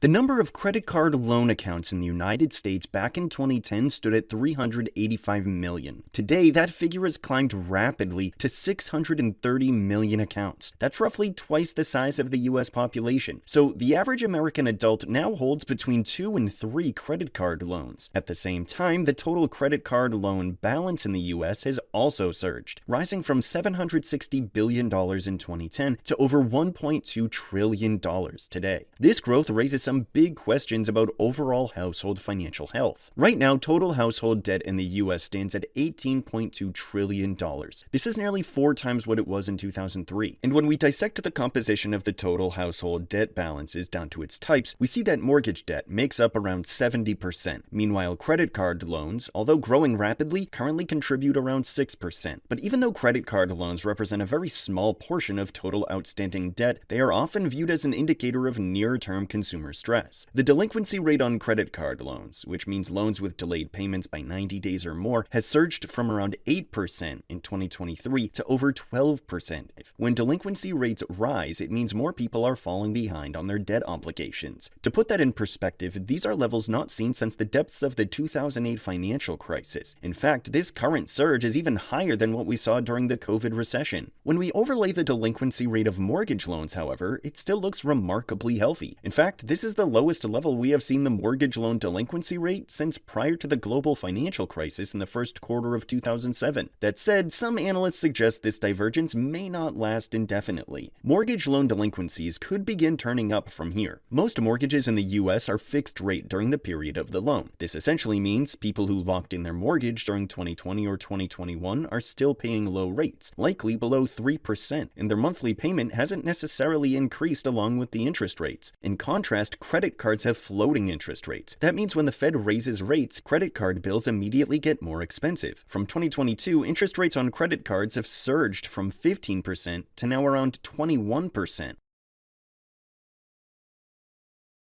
The number of credit card loan accounts in the United States back in 2010 stood at 385 million. Today, that figure has climbed rapidly to 630 million accounts. That's roughly twice the size of the US population. So the average American adult now holds between 2 and 3 credit card loans. At the same time, the total credit card loan balance in the US has also surged, rising from $760 billion in 2010 to over $1.2 trillion today. This growth raises some big questions about overall household financial health. Right now, total household debt in the US stands at $18.2 trillion. This is nearly 4 times what it was in 2003. And when we dissect the composition of the total household debt balances down to its types, we see that mortgage debt makes up around 70%. Meanwhile, credit card loans, although growing rapidly, currently contribute around 6%. But even though credit card loans represent a very small portion of total outstanding debt, they are often viewed as an indicator of near-term consumer stress. The delinquency rate on credit card loans, which means loans with delayed payments by 90 days or more, has surged from around 8% in 2023 to over 12%. When delinquency rates rise, it means more people are falling behind on their debt obligations. To put that in perspective, these are levels not seen since the depths of the 2008 financial crisis. In fact, this current surge is even higher than what we saw during the COVID recession. When we overlay the delinquency rate of mortgage loans, however, it still looks remarkably healthy. In fact, this is the lowest level we have seen the mortgage loan delinquency rate since prior to the global financial crisis in the first quarter of 2007. That said, some analysts suggest this divergence may not last indefinitely. Mortgage loan delinquencies could begin turning up from here. Most mortgages in the US are fixed rate during the period of the loan. This essentially means people who locked in their mortgage during 2020 or 2021 are still paying low rates, likely below 3%, and their monthly payment hasn't necessarily increased along with the interest rates. In contrast, credit cards have floating interest rates. That means when the Fed raises rates, credit card bills immediately get more expensive. From 2022, interest rates on credit cards have surged from 15% to now around 21%.